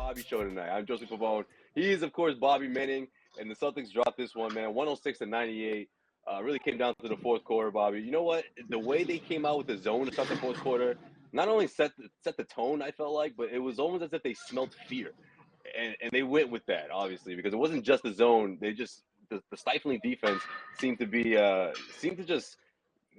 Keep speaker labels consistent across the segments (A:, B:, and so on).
A: Bobby show tonight. I'm Joseph Pavone. He is, of course, Bobby Manning, and the Celtics dropped this one, man, 106-98. Really came down to the fourth quarter, Bobby. You know what? The way they came out with the zone to start the fourth quarter not only set the tone, I felt like, but it was almost as if they smelled fear. And they went with that, obviously, because it wasn't just the zone. They just the stifling defense seemed to just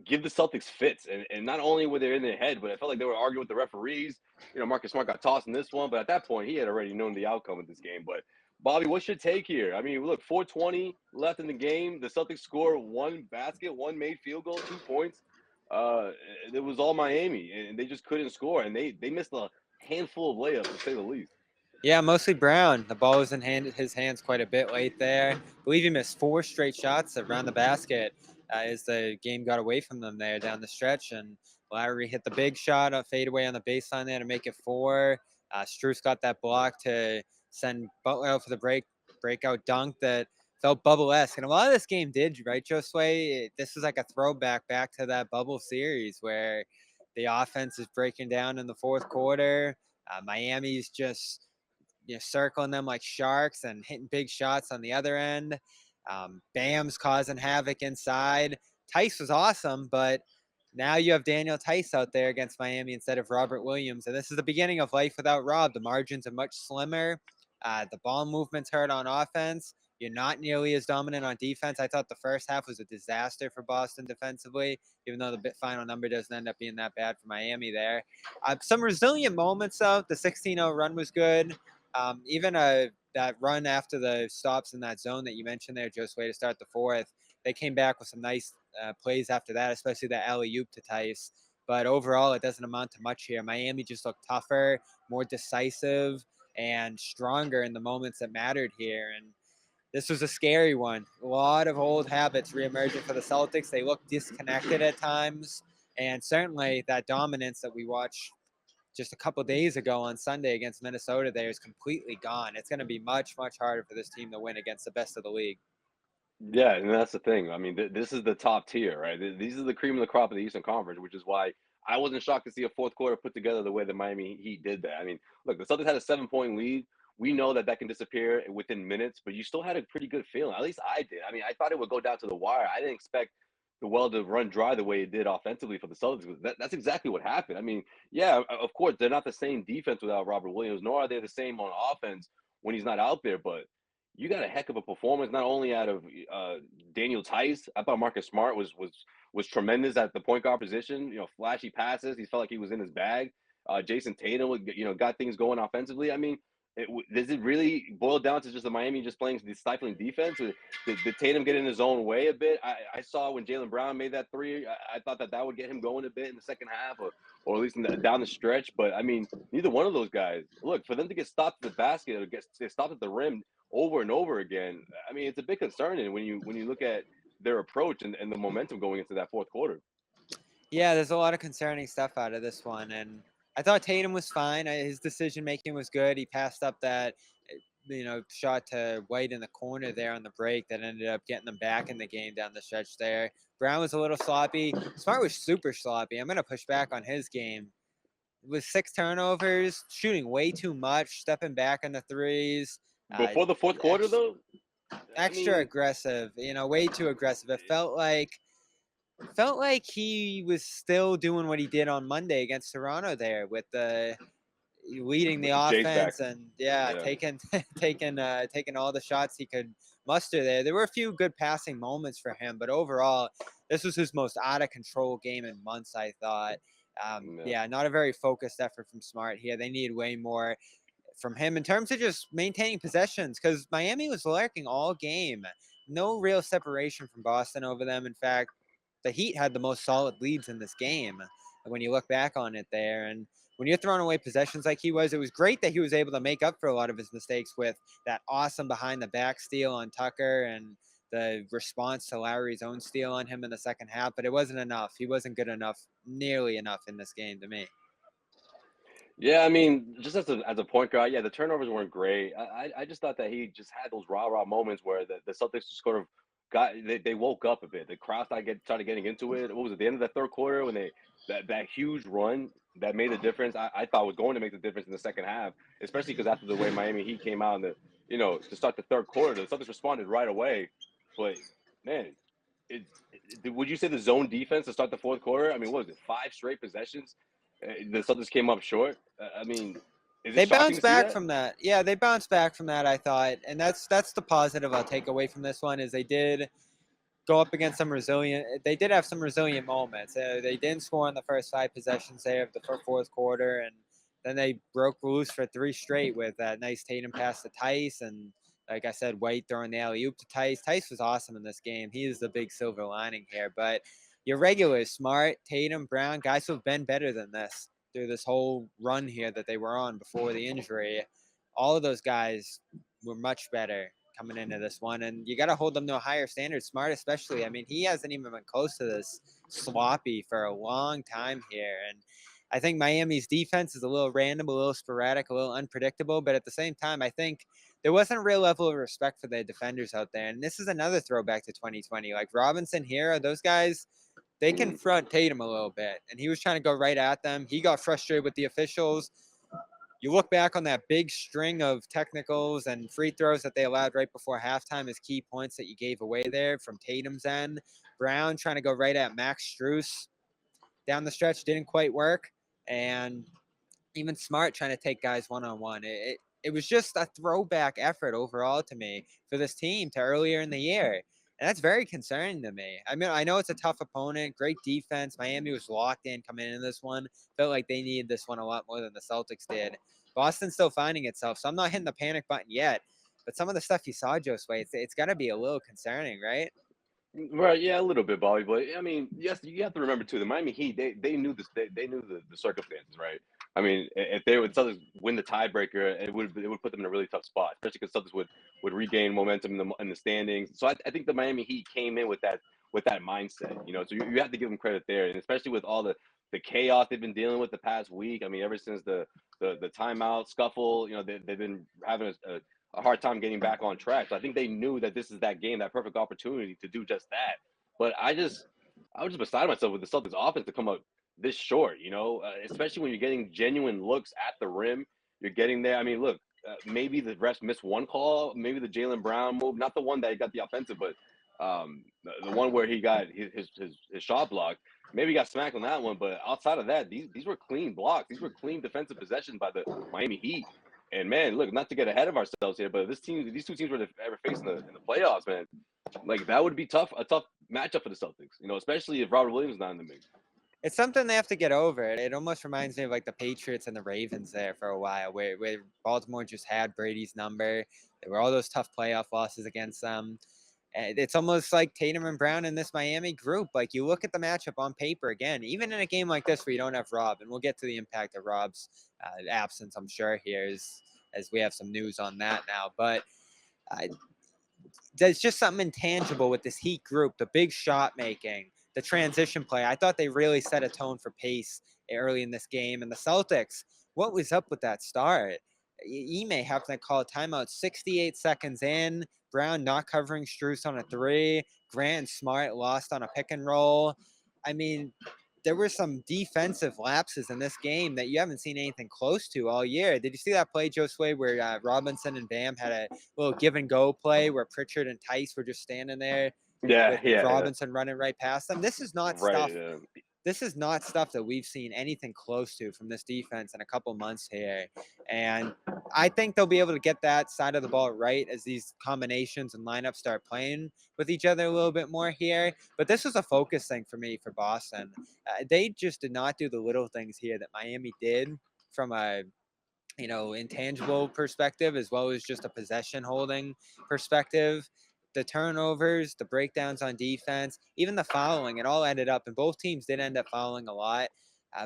A: give the Celtics fits. And not only were they in their head, but I felt like they were arguing with the referees. You know, Marcus Smart got tossed in this one, but at that point, he had already known the outcome of this game. But Bobby, what's your take here? I mean, look, 4:20 left in the game. The Celtics score one basket, one made field goal, 2 points. It was all Miami, and they just couldn't score. And they missed a handful of layups, to say the least.
B: Yeah, mostly Brown. The ball was in his hands quite a bit late there. I believe he missed 4 straight shots around the basket as the game got away from them there down the stretch. And Lowry hit the big shot, a fadeaway on the baseline there to make it 4. Strus got that block to send Butler out for the breakout dunk that felt bubble-esque. And a lot of this game did, right, Josue? This was like a throwback back to that bubble series where the offense is breaking down in the fourth quarter. Miami's just circling them like sharks and hitting big shots on the other end. Bam's causing havoc inside. Theis was awesome, but now you have Daniel Theis out there against Miami instead of Robert Williams. And this is the beginning of life without Rob. The margins are much slimmer. The ball movement's hurt on offense. You're not nearly as dominant on defense. I thought the first half was a disaster for Boston defensively, even though the final number doesn't end up being that bad for Miami there. Some resilient moments, though. The 16-0 run was good. Even that run after the stops in that zone that you mentioned there, Josue, to start the fourth, they came back with some nice plays after that, especially that alley-oop to Theis. But overall, it doesn't amount to much here. Miami just looked tougher, more decisive, and stronger in the moments that mattered here. And this was a scary one. A lot of old habits reemerging for the Celtics. They look disconnected at times. And certainly that dominance that we watched just a couple days ago on Sunday against Minnesota there is completely gone. It's going to be much, much harder for this team to win against the best of the league.
A: Yeah, and that's the thing. I mean, this is the top tier, right? These are the cream of the crop of the Eastern Conference, which is why I wasn't shocked to see a fourth quarter put together the way the Miami Heat did that. I mean, look, the Celtics had a 7-point lead. We know that can disappear within minutes, but you still had a pretty good feeling. At least I did. I mean, I thought it would go down to the wire. I didn't expect the well to run dry the way it did offensively for the Celtics. That's exactly what happened. I mean, yeah, of course, they're not the same defense without Robert Williams, nor are they the same on offense when he's not out there, but you got a heck of a performance, not only out of Daniel Theis. I thought Marcus Smart was tremendous at the point guard position. You know, flashy passes. He felt like he was in his bag. Jayson Tatum, got things going offensively. I mean, does it really boil down to just the Miami just playing the stifling defense? Or did Tatum get in his own way a bit? I saw when Jaylen Brown made that three, I thought that would get him going a bit in the second half, or at least down the stretch. But I mean, neither one of those guys. Look, for them to get stopped at the basket or get stopped at the rim over and over again, I mean, it's a bit concerning when you look at their approach and the momentum going into that fourth quarter.
B: Yeah, there's a lot of concerning stuff out of this one, and I thought Tatum was fine. His decision making was good. He passed up that shot to White in the corner there on the break that ended up getting them back in the game down the stretch there. Brown was a little sloppy. Smart was super sloppy. I'm going to push back on his game. With 6 turnovers, shooting way too much, stepping back on the threes.
A: Before the fourth quarter, though?
B: Extra aggressive, way too aggressive. It felt like he was still doing what he did on Monday against Toronto there with the leading the offense and taking all the shots he could muster there. There were a few good passing moments for him, but overall, this was his most out of control game in months, I thought. Not a very focused effort from Smart here. They need way more from him in terms of just maintaining possessions, because Miami was lurking all game. No real separation from Boston over them. In fact, the Heat had the most solid leads in this game when you look back on it there. And when you're throwing away possessions like he was, it was great that he was able to make up for a lot of his mistakes with that awesome behind the back steal on Tucker and the response to Lowry's own steal on him in the second half, but it wasn't enough. He wasn't good enough, nearly enough in this game to me.
A: Yeah, I mean, just as a point guard, the turnovers weren't great. I just thought that he just had those rah-rah moments where the Celtics just sort of they woke up a bit. The crowd started getting into it. What was it, the end of the third quarter when they that huge run that made a difference. I thought was going to make the difference in the second half, especially because after the way Miami Heat came out in the to start the third quarter, the Celtics responded right away. But man, would you say the zone defense to start the fourth quarter? I mean, what was it? 5 straight possessions. The Celtics came up short. I mean, is it
B: They
A: shocking
B: bounced
A: to see
B: back
A: that?
B: from that. Yeah, they bounced back from that, I thought. And that's the positive I'll take away from this one is they did go up against some resilient. They did have some resilient moments. They didn't score in the first 5 possessions there of the fourth quarter, and then they broke loose for 3 straight with that nice Tatum pass to Theis, and like I said, White throwing the alley oop to Theis. Theis was awesome in this game. He is the big silver lining here. But your regulars, Smart, Tatum, Brown, guys who have been better than this through this whole run here that they were on before the injury. All of those guys were much better coming into this one, and you got to hold them to a higher standard. Smart, especially. I mean, he hasn't even been close to this sloppy for a long time here, and I think Miami's defense is a little random, a little sporadic, a little unpredictable. But at the same time, I think there wasn't a real level of respect for their defenders out there, and this is another throwback to 2020. Like Robinson, Hero, those guys. They confront Tatum a little bit, and he was trying to go right at them. He got frustrated with the officials. You look back on that big string of technicals and free throws that they allowed right before halftime as key points that you gave away there from Tatum's end. Brown trying to go right at Max Strus down the stretch didn't quite work. And even Smart trying to take guys one-on-one. It was just a throwback effort overall to me for this team to earlier in the year. And that's very concerning to me. I mean, I know it's a tough opponent, great defense. Miami was locked in coming into this one. Felt like they needed this one a lot more than the Celtics did. Boston's still finding itself, so I'm not hitting the panic button yet. But some of the stuff you saw, Josue, it's got to be a little concerning, right?
A: Right, yeah, a little bit, Bobby. But I mean, yes, you have to remember too. The Miami Heat, they knew this. They knew the circumstances, right? I mean, if they would Celtics win the tiebreaker, it would put them in a really tough spot, especially because Celtics would regain momentum in the standings. So I think the Miami Heat came in with that mindset, So you have to give them credit there, and especially with all the chaos they've been dealing with the past week. I mean, ever since the timeout scuffle, they've been having a hard time getting back on track. So I think they knew that this is that game, that perfect opportunity to do just that. But I was just beside myself with the Celtics offense to come up this short, especially when you're getting genuine looks at the rim. You're getting there. I mean, look, maybe the refs missed one call, maybe the Jaylen Brown move, not the one that he got the offensive, but the one where he got his shot blocked. Maybe he got smacked on that one, but outside of that, these were clean blocks. These were clean defensive possessions by the Miami Heat. And man, look, not to get ahead of ourselves here, but these two teams were to ever face in the playoffs, man. Like that would be a tough matchup for the Celtics, especially if Robert Williams is not in the mix.
B: It's something they have to get over. It almost reminds me of like the Patriots and the Ravens there for a while, where Baltimore just had Brady's number. There were all those tough playoff losses against them. And it's almost like Tatum and Brown in this Miami group. Like you look at the matchup on paper again, even in a game like this where you don't have Rob, and we'll get to the impact of Rob's absence, I'm sure, here as we have some news on that now. But uh, there's just something intangible with this Heat group, the big shot making, the transition play. I thought they really set a tone for pace early in this game. And the Celtics, what was up with that start? Ime having to call a timeout 68 seconds in. Brown not covering Strus on a three. Grant and Smart lost on a pick and roll. I mean, there were some defensive lapses in this game that you haven't seen anything close to all year. Did you see that play, Josue, where Robinson and Bam had a little give and go play where Pritchard and Theis were just standing there
A: Yeah,
B: with
A: yeah,
B: Robinson running right past them? This is not
A: right.
B: stuff. This is not stuff that we've seen anything close to from this defense in a couple months here. And I think they'll be able to get that side of the ball right as these combinations and lineups start playing with each other a little bit more here. But this was a focus thing for me for Boston. They just did not do the little things here that Miami did from a intangible perspective as well as just a possession holding perspective. The turnovers, the breakdowns on defense, even the fouling, it all ended up, and both teams did end up fouling a lot.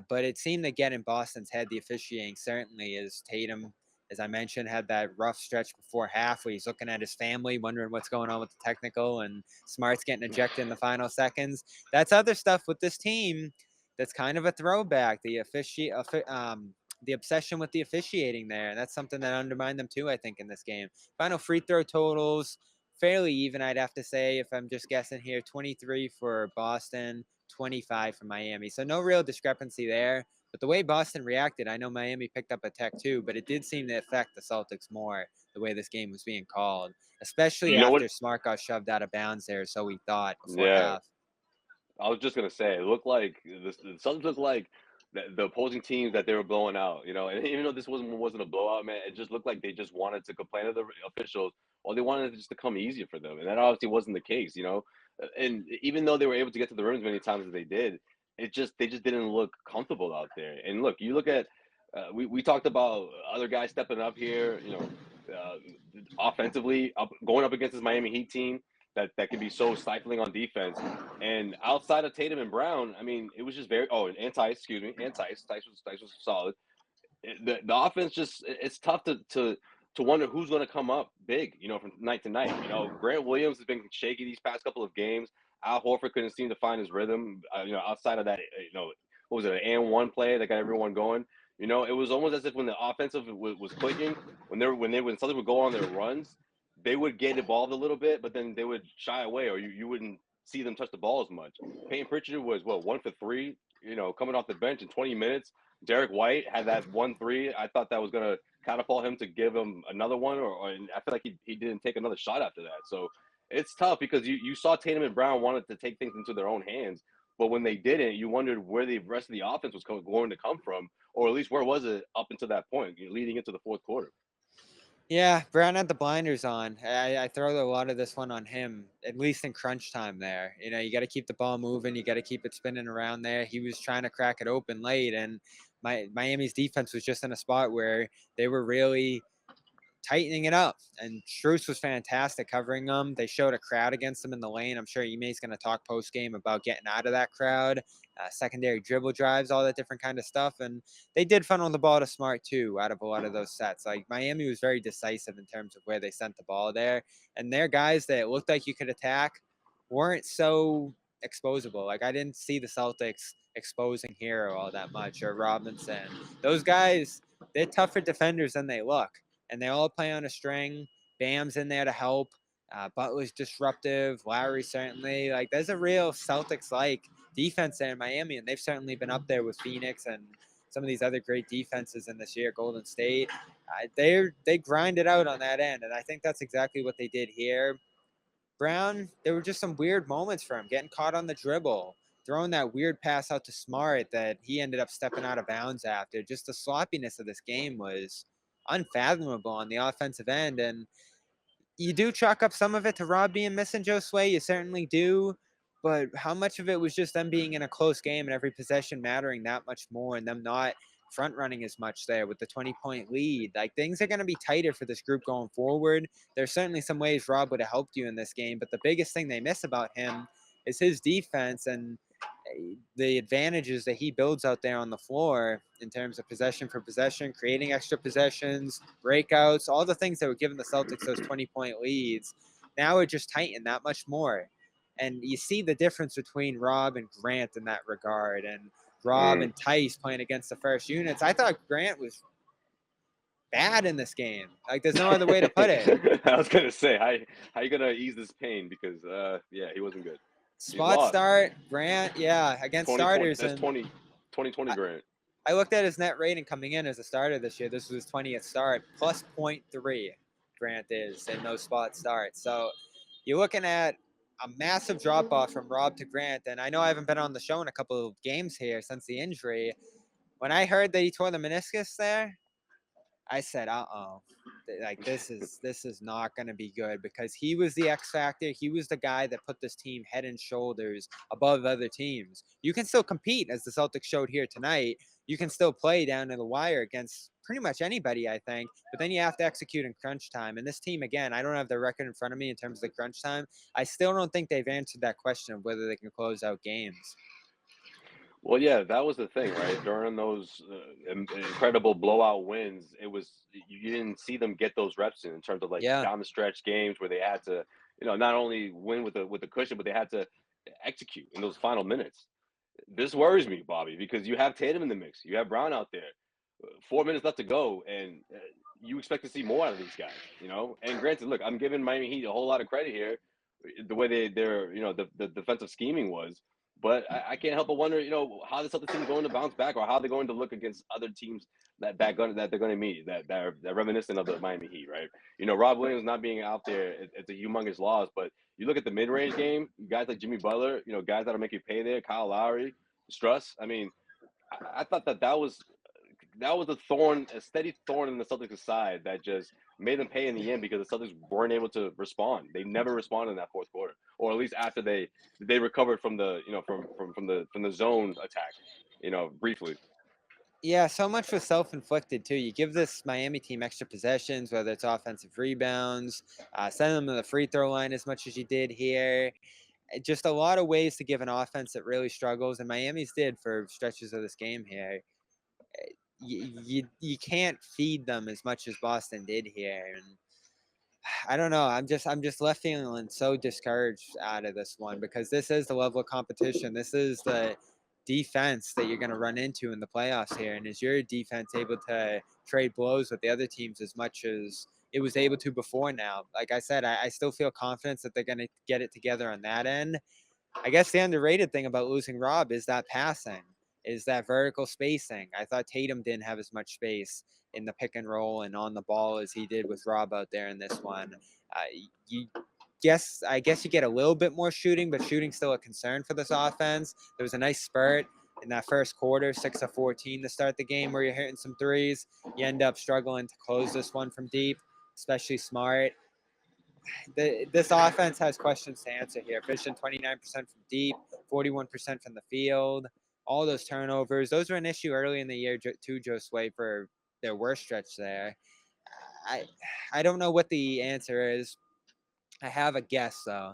B: But it seemed to get in Boston's head, the officiating certainly, as Tatum, as I mentioned, had that rough stretch before half where he's looking at his family, wondering what's going on with the technical, and Smart's getting ejected in the final seconds. That's other stuff with this team that's kind of a throwback. The obsession with the officiating there. And that's something that undermined them too, I think, in this game. Final free throw totals, fairly even, I'd have to say, if I'm just guessing here. 23 for Boston, 25 for Miami. So no real discrepancy there. But the way Boston reacted, I know Miami picked up a tech too, but it did seem to affect the Celtics more the way this game was being called, especially
A: You know what?
B: after Smart got shoved out of bounds there. So we thought before
A: Yeah,
B: half.
A: I was just gonna say, it looked like the Suns looked like the opposing teams that they were blowing out. And even though this wasn't a blowout, man, it just looked like they just wanted to complain to the officials, or they wanted it just to come easier for them, and that obviously wasn't the case. And even though they were able to get to the rim as many times as they did, they just didn't look comfortable out there. And look, you look at we talked about other guys stepping up here. Offensively, going up against this Miami Heat team that can be so stifling on defense. And outside of Tatum and Brown, I mean, it was just very. Oh, and Theis, excuse me, and Theis was solid. The offense just it's tough to wonder who's going to come up big, from night to night. Grant Williams has been shaky these past couple of games. Al Horford couldn't seem to find his rhythm. Outside of that, what was it, an and one play that got everyone going. It was almost as if when the offensive was clicking, when Celtics would go on their runs, they would get involved a little bit, but then they would shy away, or you wouldn't see them touch the ball as much. Peyton Pritchard was 1 for 3, coming off the bench in 20 minutes. Derek White had that 1-3. I thought that was going to catapult him to give him another one, and I feel like he didn't take another shot after that. So it's tough because you saw Tatum and Brown wanted to take things into their own hands, but when they didn't, you wondered where the rest of the offense was going to come from, or at least where was it up until that point, leading into the fourth quarter.
B: Yeah, Brown had the blinders on. I throw a lot of this one on him, at least in crunch time there. You got to keep the ball moving. You got to keep it spinning around there. He was trying to crack it open late, and Miami's defense was just in a spot where they were really tightening it up. And Strus was fantastic covering them. They showed a crowd against them in the lane. I'm sure Ime's going to talk post game about getting out of that crowd, secondary dribble drives, all that different kind of stuff. And they did funnel the ball to Smart too out of a lot of those sets. Like Miami was very decisive in terms of where they sent the ball there. And their guys that looked like you could attack weren't so exposable. Like I didn't see the Celtics exposing Hero all that much, or Robinson. Those guys, they're tougher defenders than they look, and they all play on a string. Bam's in there to help. Butler's disruptive. Lowry certainly. Like there's a real Celtics-like defense there in Miami, and they've certainly been up there with Phoenix and some of these other great defenses in this year. Golden State, they grind it out on that end, and I think that's exactly what they did here. Brown, there were just some weird moments for him, getting caught on the dribble, throwing that weird pass out to Smart that he ended up stepping out of bounds after. Just the sloppiness of this game was unfathomable on the offensive end. And you do chalk up some of it to Rob being missing Josue. You certainly do. But how much of it was just them being in a close game and every possession mattering that much more, and them not front running as much there with the 20-point lead? Like things are going to be tighter for this group going forward. There's certainly some ways Rob would have helped you in this game, but the biggest thing they miss about him is his defense and the advantages that he builds out there on the floor in terms of possession for possession, creating extra possessions, breakouts, all the things that were giving the Celtics those 20-point leads. Now it just tightened that much more. And you see the difference between Rob and Grant in that regard. And Rob and Theis playing against the first units. I thought Grant was bad in this game. Like there's no other way to put it.
A: I was gonna say, how you gonna ease this pain? Because yeah, he wasn't good. He's
B: Spot
A: lost
B: start, Grant, yeah, against
A: 20 point.
B: starters.
A: That's
B: And
A: 20 Grant.
B: I looked at his net rating coming in as a starter this year. This was his 20th start, plus 0.3 Grant is in those spot starts. So you're looking at a massive drop off from Rob to Grant. And I know I haven't been on the show in a couple of games here since the injury. When I heard that he tore the meniscus there, I said, like this is not going to be good, because he was the X factor. He was the guy that put this team head and shoulders above other teams. You can still compete, as the Celtics showed here tonight. You can still play down to the wire against pretty much anybody, I think, but then you have to execute in crunch time. And this team, again, I don't have the record in front of me in terms of the crunch time. I still don't think they've answered that question of whether they can close out games.
A: Well, yeah, that was the thing, right? During those incredible blowout wins, it was you didn't see them get those reps in terms of like
B: Yeah.
A: down the stretch games where they had to, not only win with the cushion, but they had to execute in those final minutes. This worries me, Bobby, because you have Tatum in the mix, you have Brown out there, 4 minutes left to go, and you expect to see more out of these guys. And granted, look, I'm giving Miami Heat a whole lot of credit here, the way their the defensive scheming was. But I can't help but wonder, how the Celtics team going to bounce back, or how they're going to look against other teams that they're going to meet that are reminiscent of the Miami Heat, right? Rob Williams not being out there, it's a humongous loss. But you look at the mid range game, guys like Jimmy Butler, guys that'll make you pay there, Kyle Lowry, Struss. I mean, I thought that was a steady thorn in the Celtics' side that just made them pay in the end because the Celtics weren't able to respond. They never responded in that fourth quarter, or at least after they recovered from the from the zone attack, briefly.
B: Yeah, so much was self-inflicted too. You give this Miami team extra possessions, whether it's offensive rebounds, send them to the free throw line as much as you did here. Just a lot of ways to give an offense that really struggles, and Miami's did for stretches of this game here. You can't feed them as much as Boston did here, and I don't know. I'm just left feeling so discouraged out of this one because this is the level of competition. This is the defense that you're going to run into in the playoffs here, and is your defense able to trade blows with the other teams as much as it was able to before now? Like I said, I still feel confidence that they're going to get it together on that end. I guess the underrated thing about losing Rob is that passing, is that vertical spacing. I thought Tatum didn't have as much space in the pick and roll and on the ball as he did with Rob out there in this one. You I guess you get a little bit more shooting, but shooting's still a concern for this offense. There was a nice spurt in that first quarter, 6 of 14 to start the game, where you're hitting some threes. You end up struggling to close this one from deep, especially Smart. This offense has questions to answer here. Fishing 29% from deep, 41% from the field, all those turnovers. Those were an issue early in the year too, Josue, for their worst stretch there. I I don't know what the answer is. I have a guess though,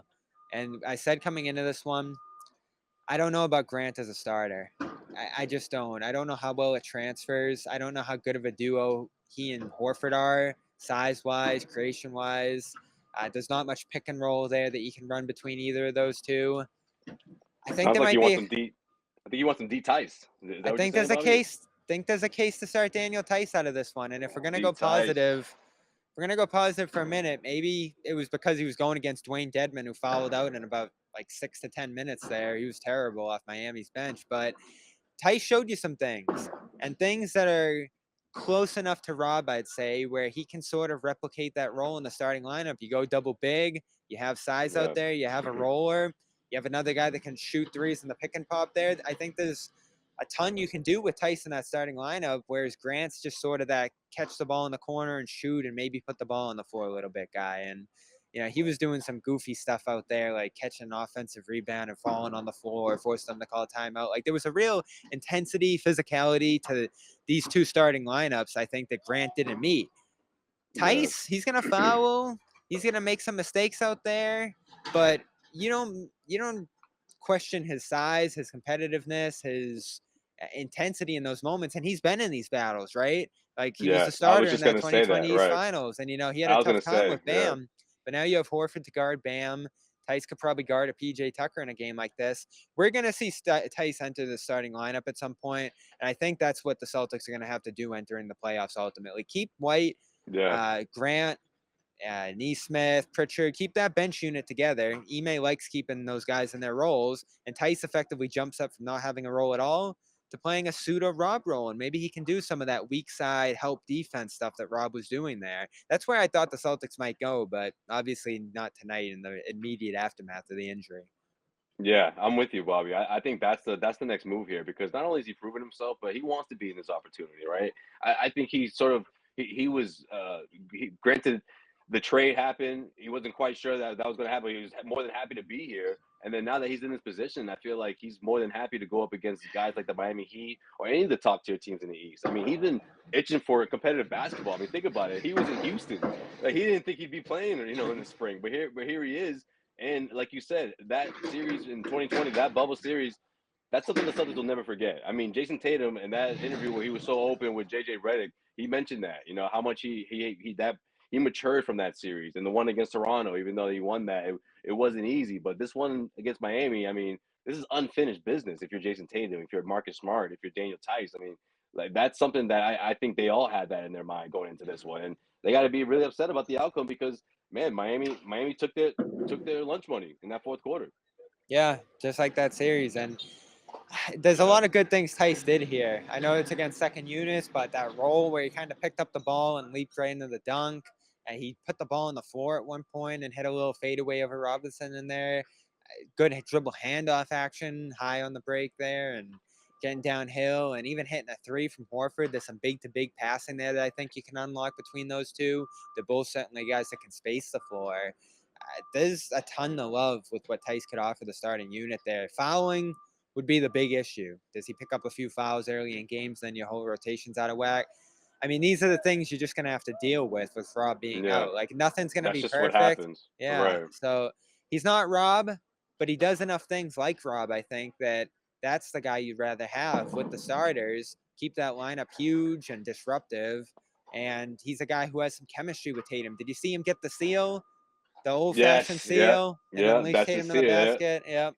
B: and I said coming into this one, I don't know about Grant as a starter. I just don't. I don't know how well it transfers. I don't know how good of a duo he and Horford are, size wise, creation wise. There's not much pick and roll there that you can run between either of those two. I think
A: Sounds
B: there
A: like
B: might
A: you want
B: be.
A: some D. I think you want some D Tice. Is
B: I
A: that what you're
B: think
A: saying,
B: there's a
A: Bobby?
B: case. Think there's a case to start Daniel Theis out of this one. And if we're gonna
A: D
B: go
A: Tice.
B: positive, we're gonna go positive for a minute. Maybe it was because he was going against Dwayne Dedman, who fouled out in about like 6 to 10 minutes there. He was terrible off Miami's bench, but Tice showed you some things and things that are close enough to Rob, I'd say, where he can sort of replicate that role in the starting lineup. You go double big, you have size out
A: Yeah.
B: there, you have a roller, you have another guy that can shoot threes in the pick and pop there. I think there's a ton you can do with Tyson that starting lineup, whereas Grant's just sort of that catch the ball in the corner and shoot and maybe put the ball on the floor a little bit guy. And he was doing some goofy stuff out there, like catching an offensive rebound and falling on the floor, forced them to call a timeout. Like there was a real intensity, physicality to these two starting lineups. I think that Grant didn't meet.
A: Yeah.
B: Tice, he's gonna foul. He's gonna make some mistakes out there, but you don't question his size, his competitiveness, his intensity in those moments. And he's been in these battles, right? Like he was the
A: Yes, I
B: starter
A: was
B: in
A: just
B: that
A: gonna say
B: 2020
A: that.
B: East
A: Right.
B: Finals, and he had a
A: I was
B: tough
A: gonna
B: time
A: say,
B: with
A: yeah,
B: Bam. But now you have Horford to guard Bam. Tice could probably guard a PJ Tucker in a game like this. We're going to see Tice enter the starting lineup at some point, and I think that's what the Celtics are going to have to do entering the playoffs ultimately. Keep White,
A: yeah,
B: Grant, Neesmith, Pritchard, keep that bench unit together. Ime likes keeping those guys in their roles, and Tice effectively jumps up from not having a role at all to playing a pseudo Rob role, and maybe he can do some of that weak side help defense stuff that Rob was doing there. That's where I thought the Celtics might go, but obviously not tonight in the immediate aftermath of the injury.
A: yeah. I'm with you, Bobby. I think that's the next move here because not only is he proven himself, but he wants to be in this opportunity, right? I think he sort of he was granted the trade happened. He wasn't quite sure that was going to happen. He was more than happy to be here, and then now that he's in this position, I feel like he's more than happy to go up against guys like the Miami Heat or any of the top tier teams in the East. I mean, he's been itching for competitive basketball. I mean, think about it. He was in Houston. Like, he didn't think he'd be playing, in the spring, but here he is. And like you said, that series in 2020, that bubble series, that's something the Celtics will never forget. I mean, Jayson Tatum in that interview where he was so open with JJ Redick, he mentioned that, how much he matured from that series and the one against Toronto, even though he won that, it wasn't easy. But this one against Miami, I mean, this is unfinished business. If you're Jayson Tatum, if you're Marcus Smart, if you're Daniel Theis, I mean, like that's something that I think they all had that in their mind going into this one, and they got to be really upset about the outcome because man, Miami took their lunch money in that fourth quarter.
B: Yeah, just like that series. And there's a lot of good things Theis did here. I know it's against second units, but that roll where he kind of picked up the ball and leaped right into the dunk, and he put the ball on the floor at one point and hit a little fadeaway over Robinson in there. Good dribble handoff action, high on the break there, and getting downhill, and even hitting a three from Horford. There's some big to big passing there that I think you can unlock between those two. They're both certainly guys that can space the floor. There's a ton to love with what Theis could offer the starting unit there. Fouling would be the big issue. Does he pick up a few fouls early in games, then your whole rotation's out of whack? I mean, these are the things you're just going to have to deal with Rob being
A: Yeah,
B: out. Like, nothing's going to
A: that's
B: be
A: just what
B: perfect.
A: happens.
B: Yeah.
A: Right.
B: So he's not Rob, but he does enough things like Rob, I think, that that's the guy you'd rather have with the starters. Keep that lineup huge and disruptive. And he's a guy who has some chemistry with Tatum. Did you see him get the seal? The old-fashioned
A: Yes. Yeah.
B: seal and
A: Yeah.
B: unleash
A: That's the
B: Tatum in the
A: see. Yeah.
B: basket. Yep.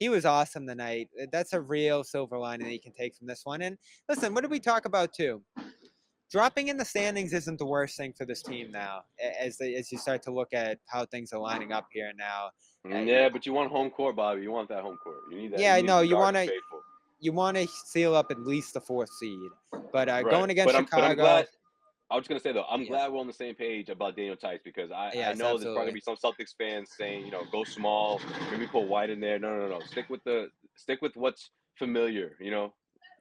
B: He was awesome tonight. That's a real silver lining that you can take from this one. And listen, what did we talk about too? Dropping in the standings isn't the worst thing for this team now, as you start to look at how things are lining up here now.
A: Yeah, but you want home court, Bobby. You want that home court. You need that.
B: Yeah,
A: You
B: I
A: need
B: know
A: the Garden faithful.
B: you want to seal up at least the fourth seed, but
A: Right.
B: going against
A: But I'm
B: Chicago,
A: glad. I was gonna say though, I'm
B: yeah,
A: glad we're on the same page about Daniel Theis because I
B: yes,
A: know there's probably gonna
B: absolutely.
A: be some Celtics fans saying, go small, maybe put White in there. No, no, no. Stick with what's familiar. I'm with you on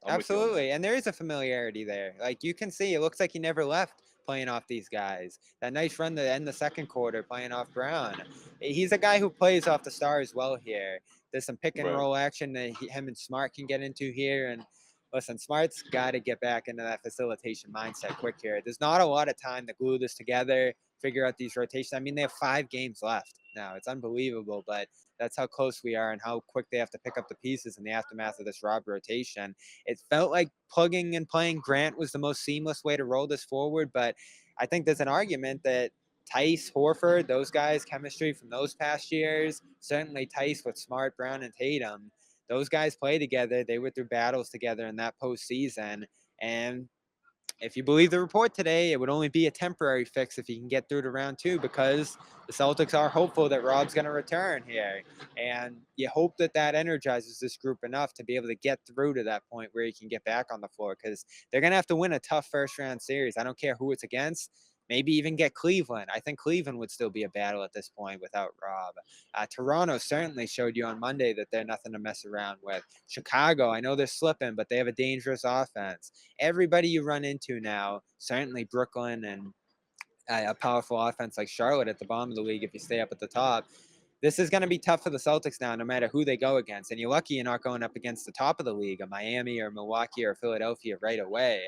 A: that.
B: Absolutely. And there is a familiarity there. Like you can see, it looks like he never left playing off these guys. That nice run to end the second quarter playing off Brown. He's a guy who plays off the stars well here. There's some pick and
A: Right.
B: roll action that him and Smart can get into here. And listen, Smart's got to get back into that facilitation mindset quick here. There's not a lot of time to glue this together, figure out these rotations. I mean, they have 5 games left now. It's unbelievable, but that's how close we are and how quick they have to pick up the pieces in the aftermath of this Rob rotation. It felt like plugging and playing Grant was the most seamless way to roll this forward, but I think there's an argument that Theis, Horford, those guys, chemistry from those past years, certainly Theis with Smart, Brown, and Tatum, those guys play together. They went through battles together in that postseason. And if you believe the report today, it would only be a temporary fix if he can get through to round 2 because the Celtics are hopeful that Rob's going to return here. And you hope that that energizes this group enough to be able to get through to that point where he can get back on the floor because they're going to have to win a tough first round series. I don't care who it's against. Maybe even get Cleveland. I think Cleveland would still be a battle at this point without Rob. Toronto certainly showed you on Monday that they're nothing to mess around with. Chicago, I know they're slipping, but they have a dangerous offense. Everybody you run into now, certainly Brooklyn and a powerful offense like Charlotte at the bottom of the league if you stay up at the top. This is going to be tough for the Celtics now, no matter who they go against. And you're lucky you're not going up against the top of the league, a Miami or Milwaukee or Philadelphia right away.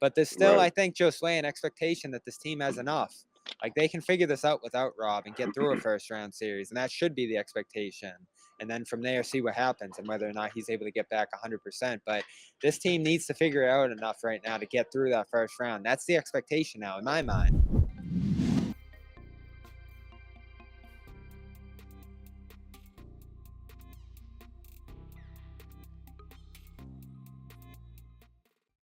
B: But there's still,
A: Right.
B: I think, Josue, an expectation that this team has enough. Like they can figure this out without Rob and get through a first round series. And that should be the expectation. And then from there, see what happens and whether or not he's able to get back 100%. But this team needs to figure it out enough right now to get through that first round. That's the expectation now, in my mind.